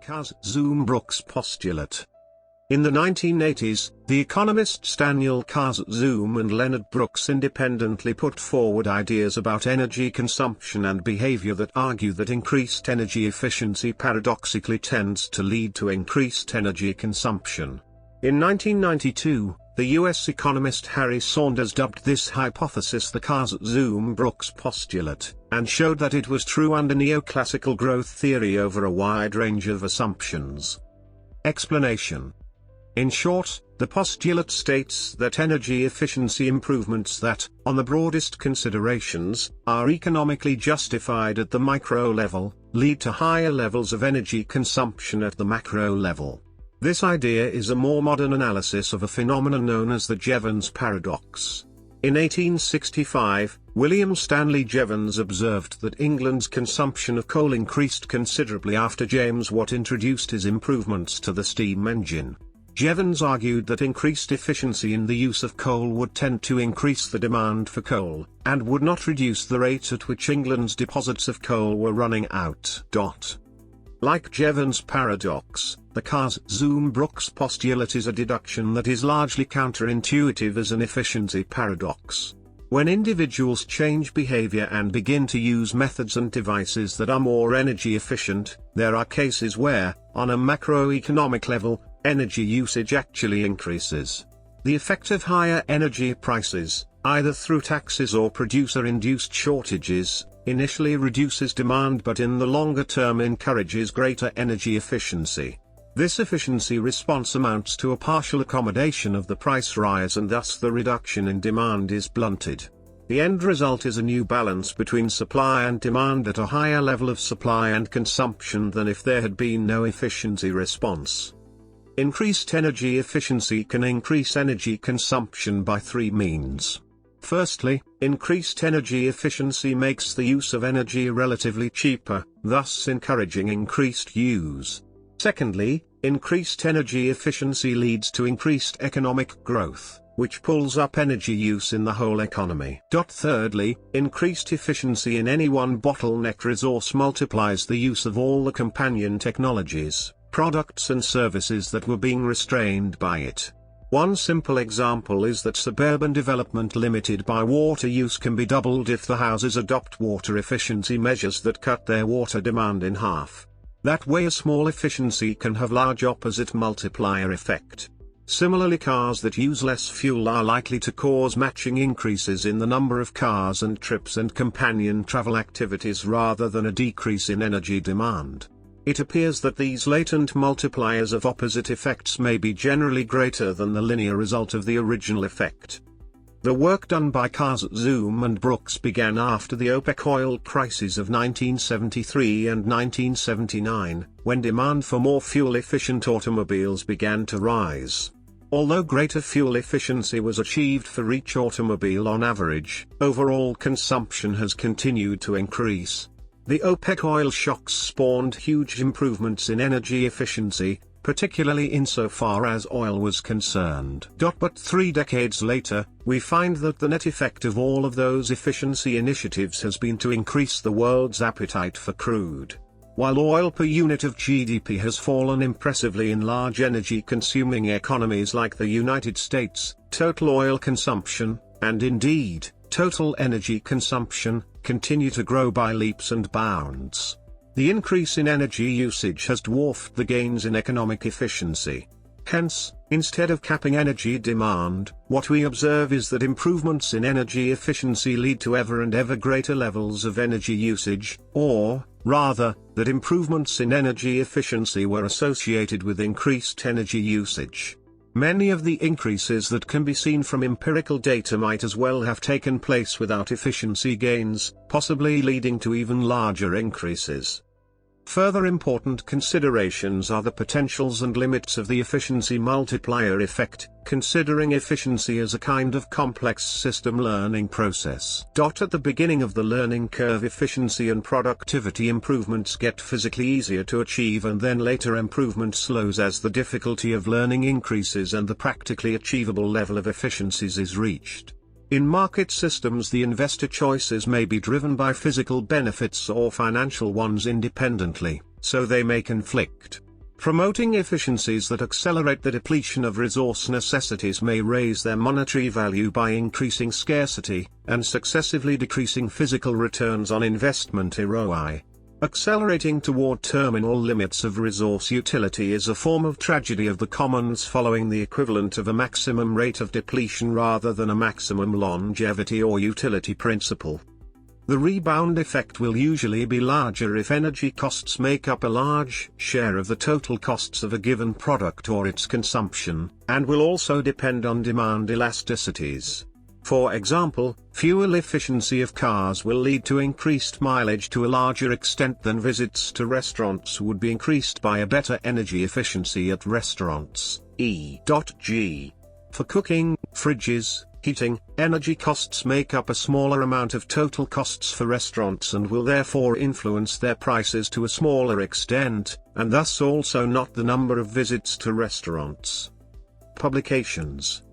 Khazzoom Brookes postulate. In the 1980s, the economists Daniel Khazzoom and Leonard Brookes independently put forward ideas about energy consumption and behavior that argue that increased energy efficiency paradoxically tends to lead to increased energy consumption. In 1992, the US economist Harry Saunders dubbed this hypothesis the Khazzoom Brookes postulate, and showed that it was true under neoclassical growth theory over a wide range of assumptions. Explanation. In short, the postulate states that energy efficiency improvements that, on the broadest considerations, are economically justified at the micro level, lead to higher levels of energy consumption at the macro level. This idea is a more modern analysis of a phenomenon known as the Jevons Paradox. In 1865, William Stanley Jevons observed that England's consumption of coal increased considerably after James Watt introduced his improvements to the steam engine. Jevons argued that increased efficiency in the use of coal would tend to increase the demand for coal, and would not reduce the rate at which England's deposits of coal were running out. Like Jevons Paradox, the Khazzoom Brookes postulate is a deduction that is largely counterintuitive as an efficiency paradox. When individuals change behavior and begin to use methods and devices that are more energy efficient, there are cases where, on a macroeconomic level, energy usage actually increases. The effect of higher energy prices, either through taxes or producer-induced shortages, initially reduces demand but in the longer term encourages greater energy efficiency. This efficiency response amounts to a partial accommodation of the price rise and thus the reduction in demand is blunted. The end result is a new balance between supply and demand at a higher level of supply and consumption than if there had been no efficiency response. Increased energy efficiency can increase energy consumption by three means. Firstly, increased energy efficiency makes the use of energy relatively cheaper, thus encouraging increased use. Secondly, increased energy efficiency leads to increased economic growth, which pulls up energy use in the whole economy. Thirdly, increased efficiency in any one bottleneck resource multiplies the use of all the companion technologies, products and services that were being restrained by it. One simple example is that suburban development limited by water use can be doubled if the houses adopt water efficiency measures that cut their water demand in half. That way a small efficiency can have large opposite multiplier effect. Similarly, cars that use less fuel are likely to cause matching increases in the number of cars and trips and companion travel activities rather than a decrease in energy demand. It appears that these latent multipliers of opposite effects may be generally greater than the linear result of the original effect. The work done by Khazzoom and Brookes began after the OPEC oil crises of 1973 and 1979, when demand for more fuel-efficient automobiles began to rise. Although greater fuel efficiency was achieved for each automobile on average, overall consumption has continued to increase. The OPEC oil shocks spawned huge improvements in energy efficiency, particularly insofar as oil was concerned. But 3 decades later, we find that the net effect of all of those efficiency initiatives has been to increase the world's appetite for crude. While oil per unit of GDP has fallen impressively in large energy-consuming economies like the United States, total oil consumption, and indeed, total energy consumption, continue to grow by leaps and bounds. The increase in energy usage has dwarfed the gains in economic efficiency. Hence, instead of capping energy demand, what we observe is that improvements in energy efficiency lead to ever and ever greater levels of energy usage, or, rather, that improvements in energy efficiency were associated with increased energy usage. Many of the increases that can be seen from empirical data might as well have taken place without efficiency gains, possibly leading to even larger increases. Further important considerations are the potentials and limits of the efficiency multiplier effect, considering efficiency as a kind of complex system learning process. At the beginning of the learning curve, efficiency and productivity improvements get physically easier to achieve, and then later improvement slows as the difficulty of learning increases and the practically achievable level of efficiencies is reached. In market systems, the investor choices may be driven by physical benefits or financial ones independently, so they may conflict. Promoting efficiencies that accelerate the depletion of resource necessities may raise their monetary value by increasing scarcity, and successively decreasing physical returns on investment (ROI). Accelerating toward terminal limits of resource utility is a form of tragedy of the commons following the equivalent of a maximum rate of depletion rather than a maximum longevity or utility principle. The rebound effect will usually be larger if energy costs make up a large share of the total costs of a given product or its consumption, and will also depend on demand elasticities. For example, fuel efficiency of cars will lead to increased mileage to a larger extent than visits to restaurants would be increased by a better energy efficiency at restaurants, e.g. For cooking, fridges, heating, energy costs make up a smaller amount of total costs for restaurants and will therefore influence their prices to a smaller extent, and thus also not the number of visits to restaurants. Publications.